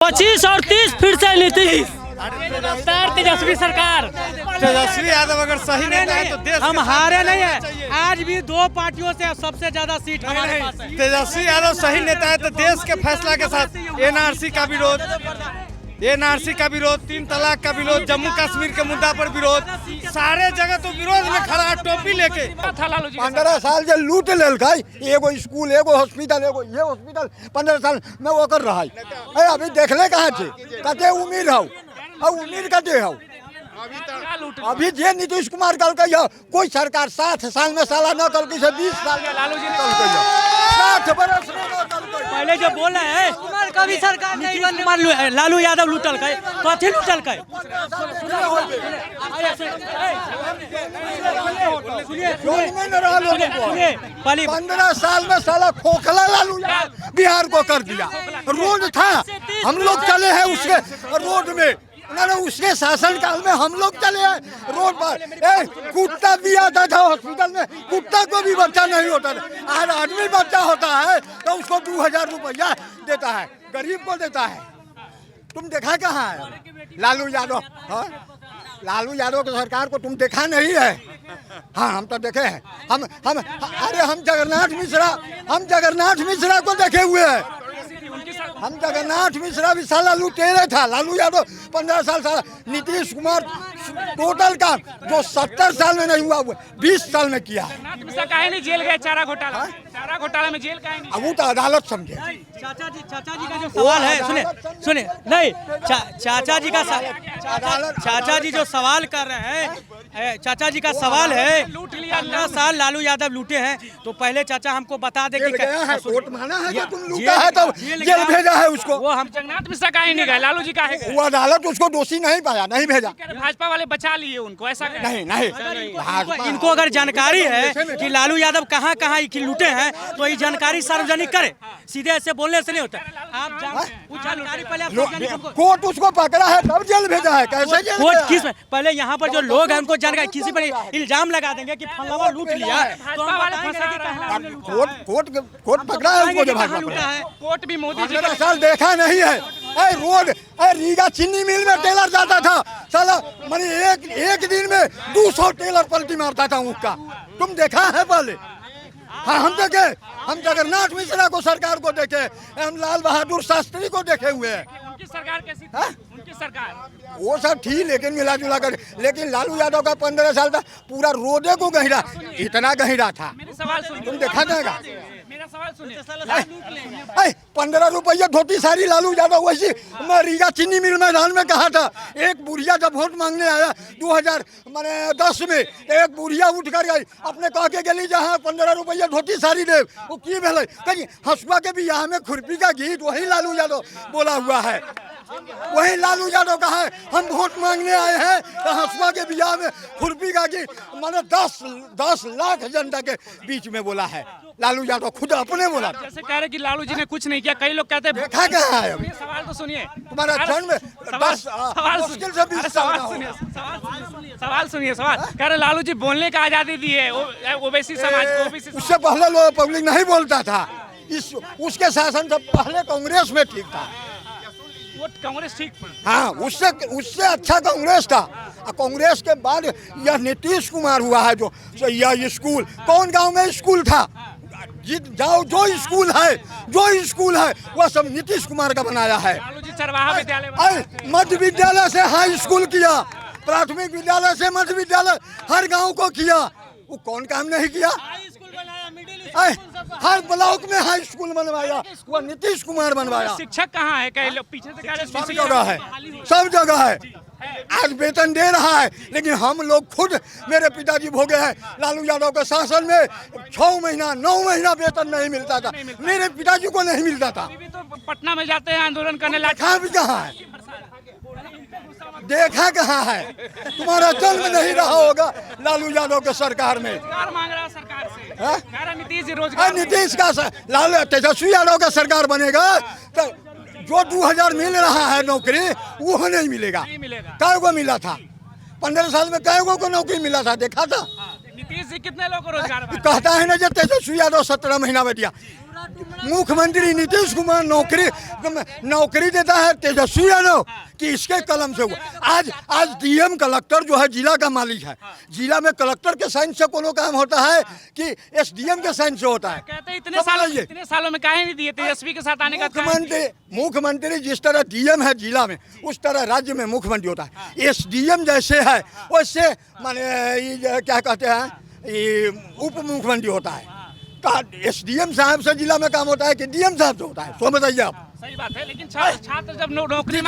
25 और 30 फिर से नीतीश। तेजस्वी सरकार, तेजस्वी यादव अगर सही नेता है तो देश हम हारे नहीं है। आज भी दो पार्टियों से सबसे ज्यादा सीट हमारे पास है। तेजस्वी यादव सही नेता है तो देश के फैसला के साथ एनआरसी का विरोध 3 तलाक का विरोध, जम्मू कश्मीर के मुद्दा पर विरोध, सारे जगह तो विरोध में खड़ा है टोपी लेके। 15 साल से लूट लेलकै, एगो स्कूल एगो हॉस्पिटल एगो ये हॉस्पिटल 15 साल में वो कर रहा है। अभी देखले कहाँ थे कते उम्मीद हो और उम्मीद कते हो। अभी जे नीतीश कुमार कल कोई सरकार 60 साल में साला न कल 20 साल में लालू जी कल 60 बरस पहले जो बोले है कभी सरकार नहीं बन, लालू यादव लूटल गए कथी लूटल गए। सुनिए 15 साल में साला खोखला लालू यादव बिहार को कर दिया। रोड था, हम लोग चले हैं उसके रोड में, उन्होंने उसके शासन काल में हम लोग चले हैं रोड पर। कुत्ता भी आता था हॉस्पिटल में, कुत्ता को भी बच्चा नहीं होता था। आज आदमी बच्चा होता है तो उसको 2000 रुपया देता है, गरीब को देता है। तुम देखा कहाँ है लालू यादव? हाँ, लालू यादव की सरकार को तुम देखा नहीं है? हाँ, हम तो देखे हैं। अरे हम जगन्नाथ मिश्रा को देखे हुए हैं। हम जगन्नाथ मिश्रा भी साला लुटेरे था। लालू यादव 15 साल साला, नीतीश कुमार टोटल काम जो 70 साल में नहीं हुआ वो 20 साल में किया है। काहे नहीं जेल गए? चारा घोटाला में जेल काहे नहीं? अब वो तो अदालत समझे। चाचा जी का जो सवाल है, सुने नहीं, चाचा जी जो सवाल कर रहे हैं, चाचा जी का सवाल है 15 साल लालू यादव लूटे हैं तो पहले चाचा हमको बता दे कि कोर्ट माना है कि तुम लूटा है तो जेल भेजा है उसको। वो हम जगन्नाथ मिश्रा काहे नहीं गए? लालू जी काहे गए? वो अदालत उसको दोषी नहीं पाया, नहीं भेजा। भाजपा वाले बचा लिए उनको, ऐसा नहीं। इनको अगर जानकारी है कि लालू यादव कहाँ लूटे हैं तो ये जानकारी सार्वजनिक करे, सीधे ऐसे बोलने से नहीं होता। आप जानकारी पहले कोर्ट उसको पकड़ा है तब जेल भेजा है। कैसे जेल? कोर्ट किस पहले यहाँ पर जो लोग हैं उनको जानकारी, किसी पर इल्जाम लगा देंगे कि फलाना लूट लिया तो कोर्ट पकड़ा है उसको। कोर्ट भी मोदी जी 15 साल देखा नहीं है। रोड रीगा चीनी मिल में टेलर जाता था साला, माने एक दिन में 200 टेलर पलटी मारता था उसका। तुम देखा है पहले? हाँ, हम देखे, हम जगन्नाथ मिश्रा को सरकार को देखे, हम लाल बहादुर शास्त्री को देखे हुए हैं। उनकी सरकार कैसी थी? उनकी सरकार वो सब थी लेकिन मिला जुला कर, लेकिन लालू यादव का 15 साल था पूरा रोडे को गहरा, इतना गहरा था। सवाल सुनिए, तुम देखा जाएगा। मेरा सवाल सुनिए। 15 रुपया धोती सारी लालू यादव वैसी। मैं रीगा चीनी मिल मैदान में कहा था, एक बुढ़िया जब वोट मांगने आया 2010 में, एक बुढ़िया उठ कर गई अपने कह के गली जहाँ 15 रुपया धोती सारी दे। वो की भेल कहीं हसुआ के बियाह में खुरपी का गीत वही लालू यादव बोला हुआ है। वही लालू यादव का है, हम वोट मांगने आए हैं तो हसुआ के बियाह में खुरपी का गीत, माने 10 लाख जनता के बीच में बोला है लालू यादव, खुद अपने बोला। जैसे कह रहे कि लालू जी ने कुछ नहीं किया, कई लोग कहते हैं। देखा कहाँ है? सवाल तो सुनिए, तुम्हारा जन्म मुश्किल से 20 साल का होगा। सवाल कह रहे लालू जी बोलने का आजादी दी है ओबीसी समाज को। उससे पहले लोग पब्लिक नहीं बोलता था। उसके शासन से पहले कांग्रेस में ठीक था। कांग्रेस ठीक, हाँ, उससे अच्छा कांग्रेस था। कांग्रेस के बाद यह नीतीश कुमार हुआ है जो यह स्कूल, कौन गांव में स्कूल था? जाओ, जो स्कूल है वह सब नीतीश कुमार का बनाया है। मध्य विद्यालय से हाई स्कूल किया, प्राथमिक विद्यालय से मध्य विद्यालय हर गांव को किया। वो कौन काम नहीं किया? हर ब्लॉक में हाई स्कूल बनवाया, वो नीतीश कुमार बनवाया। शिक्षक कहाँ है? कई लोग पीछे से कह रहे सब जगह है। आज वेतन दे रहा है, लेकिन हम लोग खुद, मेरे पिताजी भोगे हैं लालू यादव के शासन में 6 महीना 9 महीना वेतन नहीं मिलता था। मेरे पिताजी को नहीं मिलता था। तो पटना में जाते हैं आंदोलन करने, देखा कहाँ है? तुम्हारा जन्म नहीं रहा होगा लालू यादव के सरकार में। मांग रहा सरकार से नीतीश रोजगार, नीतीश का लालू तेजस्वी यादव का सरकार बनेगा तो जो 2000 मिल रहा है नौकरी वो नहीं मिलेगा। कै गो मिला था? 15 साल में कै गो को नौकरी मिला था? देखा था? नीतीश जी कितने लोगों को रोजगार कहता है ना जो तेजस्वी यादव 17 महीना में दिया। मुख्यमंत्री नीतीश कुमार नौकरी देता है तेजस्वी यादव कि इसके कलम से हुआ। आज डीएम कलेक्टर जो है जिला का मालिक है, जिला में कलेक्टर के साइन से कोनो काम होता है कि एसडीएम के साइन से होता है। कहते हैं इतने सालों में काहे नहीं दिए तेजस्वी के साथ आने का? मुख्यमंत्री जिस तरह डीएम है जिला में, उस तरह राज्य में मुख्यमंत्री होता है। एसडीएम जैसे है वैसे माने ये क्या कहते हैं, ये उप मुख्यमंत्री होता है। एसडीएम साहब से जिला में काम होता है कि डीएम साहब से होता है? सो बताइए आप। सही बात है, लेकिन छात्र जब नौकरी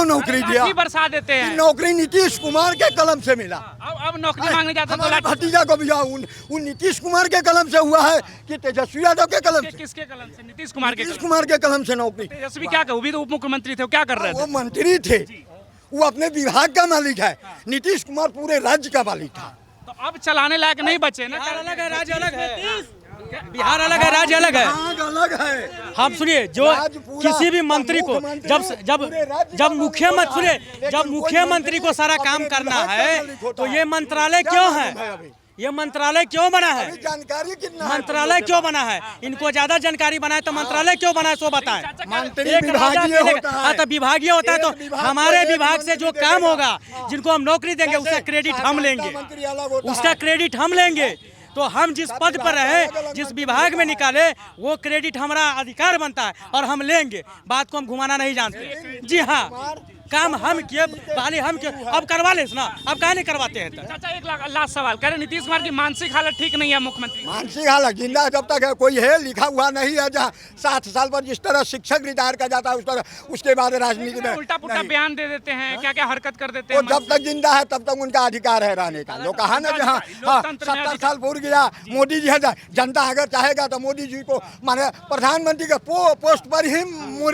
नौकरी दिया, बरसा देते हैं। नौकरी नीतीश कुमार के कलम से मिला। अब नौकरी मांगने जाते हमारे भतीजा को भी उन नीतीश कुमार के कलम से हुआ है कि तेजस्वी यादव के कलम से? किसके कलम से? नीतीश कुमार के कलम से नौकरी। तेजस्वी क्या कहूँ, भी तो उप मुख्यमंत्री थे, क्या कर रहे थे? वो मंत्री थे, वो अपने विभाग का मालिक है। नीतीश कुमार पूरे राज्य का मालिक था। तो अब चलाने लायक नहीं बचे ना। अलग है, राज्य अलग है, बिहार अलग है, राज्य अलग है, अलग है। हम सुनिए, जो किसी भी मंत्री को जब मुख्यमंत्री को सारा काम करना है तो ये मंत्रालय क्यों है? ये मंत्रालय क्यों बना है? जानकारी कितना मंत्रालय क्यों बना है? इनको ज्यादा जानकारी बना है तो मंत्रालय क्यों बना है सो बताएं। एक विभागीय होता है। तो विभागीय होता है तो हमारे विभाग से जो काम होगा, जिनको हम नौकरी देंगे उसका क्रेडिट हम लेंगे, उसका क्रेडिट हम लेंगे। तो हम जिस पद पर रहे, जिस विभाग में निकाले, वो क्रेडिट हमारा अधिकार बनता है और हम लेंगे। बात को हम घुमाना नहीं जानते। जी हाँ, काम हम किए, बहाली हम किए, अब करवा ले ना, अब काहे नहीं करवाते हैं? चाचा एक लास्ट सवाल, कह रहे नीतीश कुमार की मानसिक हालत ठीक नहीं है मुख्यमंत्री। मानसिक हालत जिंदा जब तक है, कोई है लिखा हुआ नहीं है। जहाँ 60 साल पर जिस तरह शिक्षक रिटायर कर जाता है उस तरह उसके बाद राजनीति में उल्टा पुल्टा बयान दे देते हैं, क्या क्या हरकत कर देते हैं। जब तक जिंदा है तब तक उनका अधिकार है रहने का। लोग कहा ना जहाँ 70 साल पूर्व गया, मोदी जी है, जनता अगर चाहेगा तो मोदी जी को माने प्रधानमंत्री के पोस्ट पर ही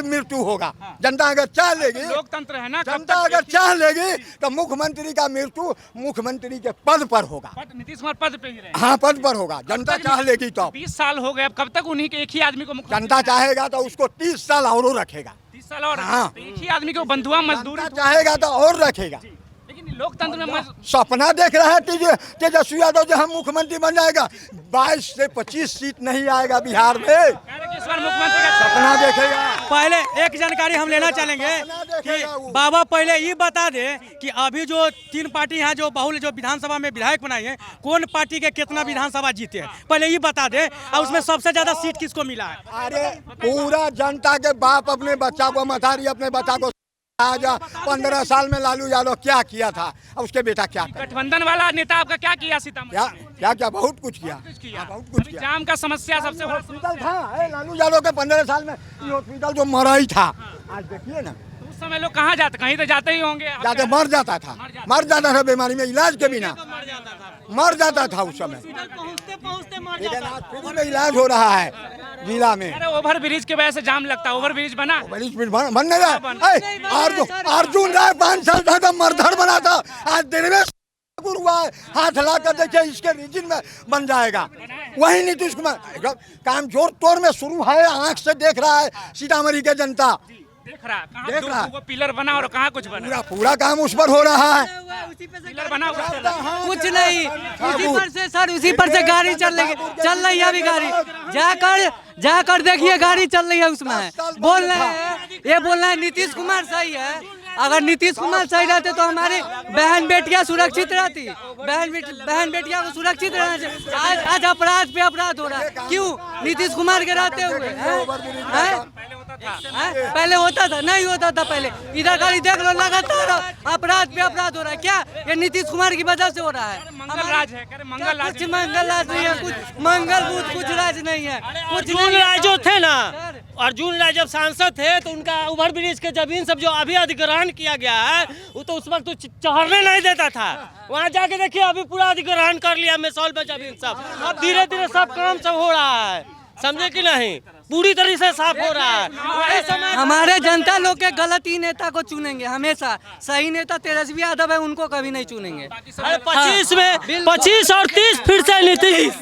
मृत्यु होगा। जनता अगर चाह लेगी, लोकतंत्र है ना, जनता अगर चाह लेगी तो मुख्यमंत्री का मृत्यु मुख्यमंत्री के पद पर होगा। नीतीश कुमार पद पे ही रहे। हाँ, पद पर होगा। जनता चाह लेगी तो। 20 साल हो गए, अब कब तक उन्हीं के एक ही आदमी को जनता चाहेगा तो उसको 30 साल और रखेगा। 30 साल और? हाँ, तो एक ही आदमी को बंधुआ मजदूरी चाहेगा तो और रखेगा। लेकिन लोकतंत्र में सपना देख रहा है तेजस्वी यादव जो हम मुख्यमंत्री बन जाएगा। 22 से 25 सीट नहीं आएगा बिहार में। इस बार मुख्यमंत्री का सपना देखेगा। पहले एक जानकारी हम लेना चाहेंगे कि बाबा पहले ये बता दे कि अभी जो 3 पार्टी यहाँ जो बहुल जो विधानसभा में विधायक बनाई है, कौन पार्टी के कितना विधानसभा जीते हैं, पहले ये बता दे। और उसमें सबसे ज्यादा सीट किसको मिला है? अरे पूरा जनता के बाप अपने बच्चा को, मतारी अपने बच्चा को। आज 15 साल में लालू यादव क्या किया था, अब उसके बेटा क्या कर? गठबंधन वाला नेता आपका क्या किया सीतामढ़ी? क्या बहुत कुछ किया, बहुत कुछ किया। जाम का समस्या सबसे बड़ा हॉस्पिटल था लालू यादव के 15 साल में, ये हॉस्पिटल जो मरा ही था। आज देखिए ना, उस समय लोग कहाँ जाते, कहीं तो जाते ही होंगे। जाते मर जाता था बीमारी में, इलाज के बिना मर जाता था उस समय। लेकिन आज फ्री में इलाज हो रहा है जिला में। अरे ओवर ब्रिज की वजह से जाम लगता है, ओवर ब्रिज बना, बन नहीं रहा। अर्जुन राय 5 साल था मरधर बना था, आज देवेश हुआ है, हाथ ला कर देखिए इसके रीजन में बन जाएगा। वही नीतीश कुमार काम जोर तोड़ में शुरू है, आंख से देख रहा है सीतामढ़ी के जनता देख रहा है। पिलर बना और कहाँ कुछ बना, पूरा काम उस पर हो रहा है। पिलर बना कुछ नहीं, उसी पर से सर, उसी पर से गाड़ी चल रही है अभी। गाड़ी जाकर देखिए, गाड़ी चल रही है उसमें। बोल रहे हैं, ये बोल रहे हैं नीतीश कुमार सही है। अगर नीतीश कुमार सही रहते तो हमारी बहन बेटियां सुरक्षित रहती। बहन बेटियां को सुरक्षित रहना चाहिए। आज अपराध पे अपराध हो रहा है, क्यों? नीतीश कुमार के रहते हुए पहले होता था, नहीं होता था पहले। इधर गाड़ी देख लो, लगातार अपराध पे अपराध हो रहा है। क्या ये नीतीश कुमार की वजह से हो रहा है? मंगल राज है, कुछ मंगल राज नहीं है, कुछ मंगल बूथ कुछ राज नहीं है। अर्जुन राय जो थे ना, अर्जुन राय जब सांसद थे तो उनका ओवर ब्रिज के जमीन सब जो अभी अधिग्रहण किया गया है, वो तो उस वक्त तो चढ़ने नहीं देता था। वहाँ जाके देखिए, अभी पूरा अधिग्रहण कर लिया मेसौल में जमीन सब। अब धीरे धीरे सब काम सब हो रहा है, समझे कि नहीं? पूरी तरह से साफ हो रहा है। हमारे जनता लोग के गलती नेता को चुनेंगे हमेशा। सही नेता तेजस्वी यादव है, उनको कभी नहीं चुनेंगे। 25 में 25 और 30 फिर से नीतीश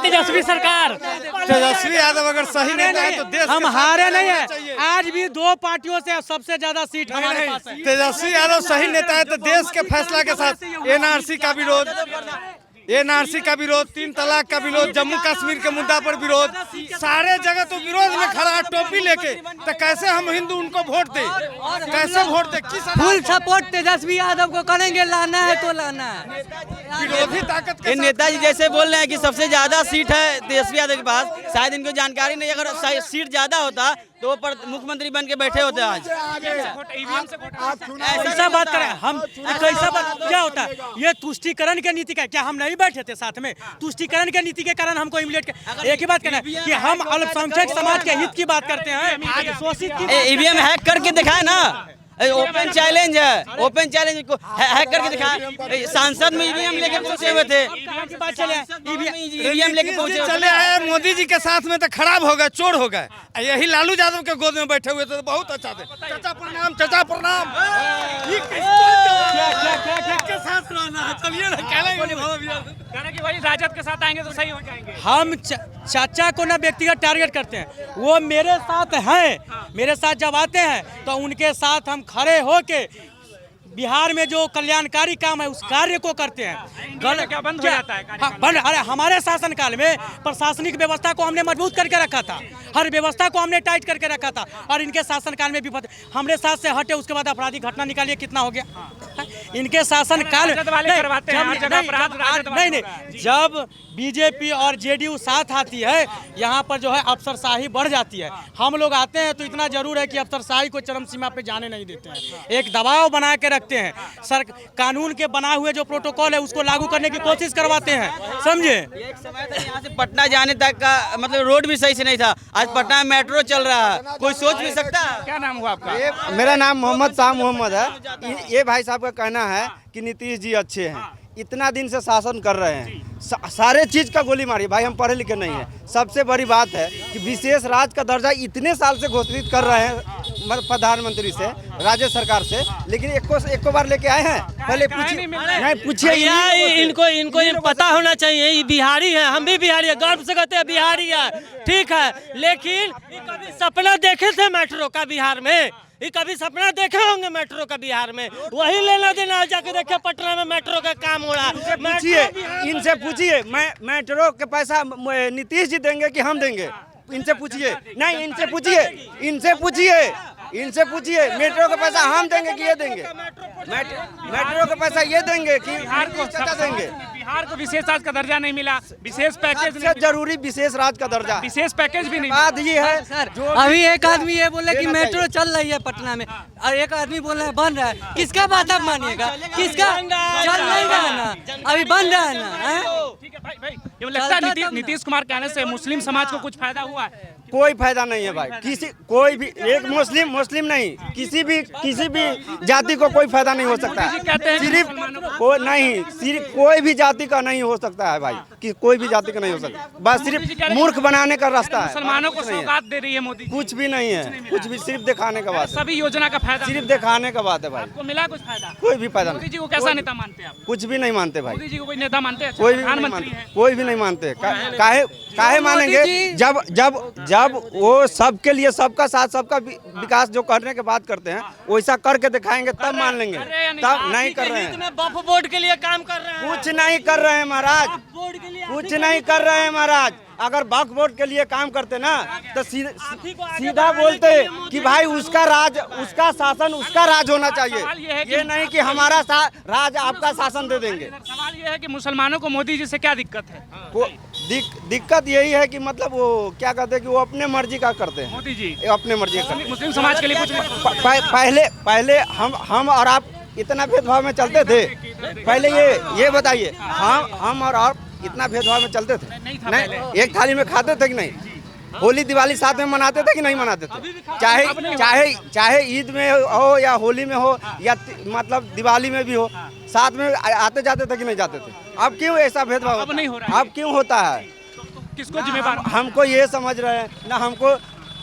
तेजस्वी सरकार। तेजस्वी यादव अगर सही नेता है तो देश हम हारे नहीं है। आज भी 2 पार्टियों से सबसे ज्यादा सीट हमारे पास है। तेजस्वी यादव सही नेता है तो देश के फैसला के साथ एनआरसी का विरोध, एनआरसी का विरोध, 3 तलाक का विरोध, जम्मू कश्मीर के मुद्दा पर विरोध, सारे जगह तो विरोध में खड़ा है टोपी लेके। तो कैसे हम हिंदू उनको वोट दे, कैसे वोट दे? किस फुल सपोर्ट तेजस्वी यादव को करेंगे, लाना है तो लाना है। विरोधी ताकत के इन नेताजी जैसे बोल रहे हैं कि सबसे ज्यादा सीट है तेजस्वी यादव के पास, शायद इनको जानकारी नहीं। अगर सीट ज्यादा होता तो वो पर मुख्यमंत्री बन के बैठे होते आज। ऐसा बात करें हम, कैसा बात क्या होता है? ये तुष्टीकरण के नीति का क्या हम नहीं बैठे थे साथ में? तुष्टीकरण के नीति के कारण हमको इमिडिएट एक ही बात कहना है कि हम अल्पसंख्यक समाज के हित की बात करते हैं। शोषित ईवीएम हैक करके दिखाए ना, ओपन चैलेंज है, ओपन चैलेंज को हैक करके दिखाए। सांसद में ईवीएम लेके पहुंचे हुए थे, ईवीएम लेके पहुंचे चले आए मोदी जी के साथ में तो खराब हो गए, चोर हो गए। यही लालू यादव के गोद में बैठे हुए थे तो बहुत अच्छा थे। चाचा प्रणाम, चाचा प्रणाम। कहना कि भाई राजद के साथ आएंगे तो सही हो जाएंगे। हम चाचा को ना व्यक्तिगत टारगेट करते हैं, वो मेरे साथ हैं। मेरे साथ जब आते हैं तो उनके साथ हम खड़े होके बिहार में जो कल्याणकारी काम है उस कार्य को करते हैं। क्या बंद हो जाता है? हाँ, बंद। अरे हमारे शासनकाल में प्रशासनिक व्यवस्था को हमने मजबूत करके रखा था, हर व्यवस्था को हमने टाइट करके रखा था। और इनके शासनकाल में भी हमरे साथ से हटे, उसके बाद आपराधिक घटना निकालिए कितना हो गया। इनके शासनकाल नहीं, जब बीजेपी और जेडीयू साथ आती है यहाँ पर जो है अफसरशाही बढ़ जाती है। हम लोग आते हैं तो इतना जरूर है कि अफसरशाही को चरम सीमा पे जाने नहीं देते हैं, एक दबाव बना के रखते हैं। सर कानून के बना हुए जो प्रोटोकॉल है उसको लागू करने की कोशिश करवाते हैं, समझे। एक समय था यहाँ से पटना जाने तक का मतलब रोड भी सही से नहीं था, आज पटना में मेट्रो चल रहा है, कोई सोच भी सकता है? क्या नाम हुआ आपका? मेरा नाम मोहम्मद शाह मोहम्मद है। ये भाई साहब का कहना है कि नीतीश जी अच्छे हैं, इतना दिन से शासन कर रहे हैं, सारे चीज का गोली मारी। भाई हम पढ़े लिखे नहीं है। सबसे बड़ी बात है कि विशेष राज्य का दर्जा इतने साल से घोषित कर रहे हैं प्रधानमंत्री से, राज्य सरकार से, लेकिन एको बार लेके आए हैं? पहले पूछिए, नहीं पूछिए। इनको ये पता होना चाहिए, ये बिहारी है, हम भी बिहारी है, गर्व से कहते हैं बिहारी है, ठीक है। लेकिन कभी सपना देखे थे मेट्रो का बिहार में? ये कभी सपना देखे होंगे मेट्रो का बिहार में? वही लेना देना जाके देखे पटना में मेट्रो का काम हो रहा है। पूछिए, इनसे पूछिए, मेट्रो के पैसा नीतीश जी देंगे कि हम देंगे? इनसे पूछिए, नहीं इनसे पूछिए, इनसे पूछिए, इनसे पूछिए मेट्रो का पैसा हम देंगे कि ये देंगे? मेट्रो का पैसा ये देंगे कि चाचा देंगे? बिहार को विशेष राज्य का दर्जा नहीं मिला, विशेष पैकेज सबसे जरूरी विशेष राज्य का दर्जा, विशेष पैकेज भी नहीं। बात ये है सर, अभी एक आदमी ये बोले कि मेट्रो चल रही है पटना में, और एक आदमी बोल रहा है बन रहा है। किसका बात आप मानिएगा? किसका? चल नहीं रहा है ना, अभी बन रहा है ना। ठीक है भाई, ये लगता है नीतीश कुमार कहने से मुस्लिम समाज को कुछ फायदा हुआ है? कोई फायदा नहीं है भाई, किसी कोई भी एक मुस्लिम नहीं, किसी भी जाति को कोई फायदा नहीं हो सकता है। सिर्फ कोई नहीं, सिर्फ कोई भी जाति का नहीं हो सकता है भाई, कि कोई भी जाति का नहीं हो सकता, बस सिर्फ मूर्ख बनाने का रास्ता है। मुसलमानों को सौगात दे रही है मोदी, कुछ भी नहीं है, कुछ भी सिर्फ दिखाने का बात है। सभी योजना का फायदा सिर्फ दिखाने का बात है भाई। आपको मिला कुछ फायदा? कोई भी फायदा मोदी नहीं। जी को कैसा नेता मानते हैं आप? कुछ भी नहीं मानते भाई, मोदी जी को कोई नेता मानते हैं? कोई भी नहीं मानते, कोई भी नहीं मानते। काहे मानेंगे? जब वो सबके लिए सबका साथ सबका विकास जो करने के बात करते हैं वैसा करके दिखाएंगे तब मान लेंगे, तब नहीं कर रहे हैं। वक्फ बोर्ड के लिए काम कर रहे हैं, कुछ नहीं कर रहे हैं महाराज, कुछ नहीं कर रहे हैं महाराज। अगर वक्फ बोर्ड के लिए काम करते ना तो सीधा बोलते कि भाई उसका राज, उसका शासन, उसका राज होना चाहिए, ये नहीं कि हमारा राज आपका शासन दे देंगे। सवाल ये है कि मुसलमानों को मोदी जी से क्या दिक्कत है? दिक्कत यही है कि मतलब वो क्या कहते हैं कि वो अपने मर्जी का करते हैं, मोदी जी अपने मर्जी का करते हैं। मुस्लिम समाज के लिए कुछ पहले हम और आप इतना भेदभाव में चलते थे? पहले ये बताइए, हम और आप इतना भेदभाव में चलते थे? नहीं, एक थाली में खाते थे कि नहीं? होली दिवाली साथ में मनाते थे कि नहीं मनाते थे? चाहे ईद में हो या होली में हो या मतलब दिवाली में भी हो, साथ में आते जाते थे कि नहीं जाते थे? अब क्यों ऐसा भेदभाव? अब नहीं हो रहा है। अब क्यों होता है? किसको जिम्मेदार? हमको ये समझ रहे हैं ना, हमको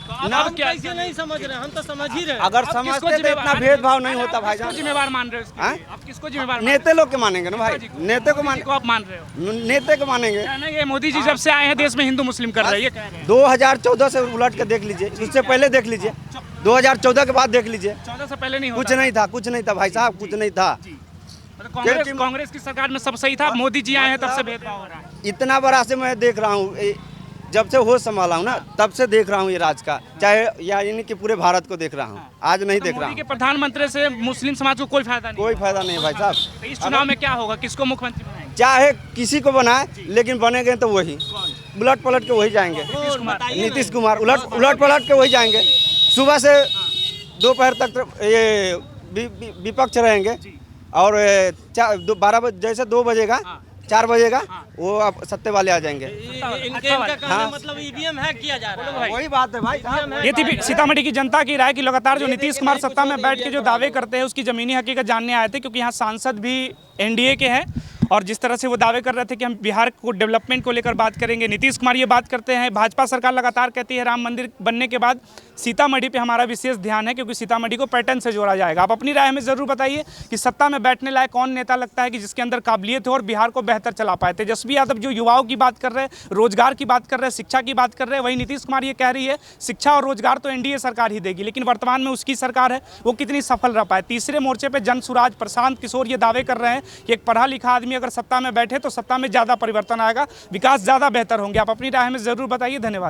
ना क्या नहीं समझ रहे, हम तो समझ ही रहे। अगर समझते तो इतना भेदभाव नहीं होता भाई किसको जिम्मेवार मान रहे हो? आप किसको जिम्मेवार? नेते लोग के मानेंगे ना भाई, नेते को आप मान रहे हो? नेते को मानेंगे। ये मोदी जी जब से आए हैं देश में हिंदू मुस्लिम कर रहे हैं। 2014 से उलट के देख लीजिए, उससे पहले देख लीजिए, 2014 के बाद देख लीजिए, 14 से पहले नहीं कुछ नहीं था, कुछ नहीं था भाई साहब, कुछ नहीं था। कांग्रेस की सरकार में सब सही था, मोदी जी आए हैं तब से भेदभाव हो रहा है। इतना बड़ा से मैं देख रहा हूँ, जब से होश संभाला हूँ ना तब से देख रहा हूँ ये राज का, चाहे यानी कि पूरे भारत को देख रहा हूँ, आज नहीं देख रहा मोदी हूँ। के प्रधानमंत्री से मुस्लिम समाज को कोई फायदा नहीं। कोई फायदा नहीं है भाई साहब। तो इस चुनाव में क्या होगा, किसको मुख्यमंत्री बनाएंगे? चाहे किसी को बनाए लेकिन बनेंगे तो वही उलट पलट के वही जाएंगे। नीतीश कुमार उलट पलट के वही जाएंगे। सुबह से दोपहर तक ये विपक्ष रहेंगे और 12 बजे जैसे 2 बजेगा 4 बजेगा वो अब सत्ते वाले आ जाएंगे। इनका कहने मतलब ईवीएम हैक किया जा रहा है। वही बात है भाई। ये थी सीतामढ़ी की जनता की राय कि लगातार जो नीतीश कुमार सत्ता में बैठ के जो दावे करते हैं उसकी जमीनी हकीकत जानने आए थे, क्योंकि यहाँ सांसद भी एनडीए के हैं और जिस तरह से वो दावे कर रहे थे कि हम बिहार को डेवलपमेंट को लेकर बात करेंगे। नीतीश कुमार ये बात करते हैं। भाजपा सरकार लगातार कहती है राम मंदिर बनने के बाद सीतामढ़ी पे हमारा विशेष ध्यान है, क्योंकि सीतामढ़ी को पैटर्न से जोड़ा जाएगा। आप अपनी राय हमें ज़रूर बताइए कि सत्ता में बैठने लायक कौन नेता लगता है कि जिसके अंदर काबिलियत हो और बिहार को बेहतर चला पाए। तेजस्वी यादव जो युवाओं की बात कर रहे हैं, रोजगार की बात कर रहे हैं, शिक्षा की बात कर रहे हैं, वही नीतीश कुमार ये कह रही है शिक्षा और रोजगार तो एनडीए सरकार ही देगी, लेकिन वर्तमान में उसकी सरकार है वो कितनी सफल रह पाए। तीसरे मोर्चे पर जनसुराज प्रशांत किशोर ये दावे कर रहे हैं कि एक पढ़ा लिखा आदमी अगर सत्ता में बैठे तो सत्ता में ज़्यादा परिवर्तन आएगा, विकास ज़्यादा बेहतर होंगे। आप अपनी राय में ज़रूर बताइए। धन्यवाद।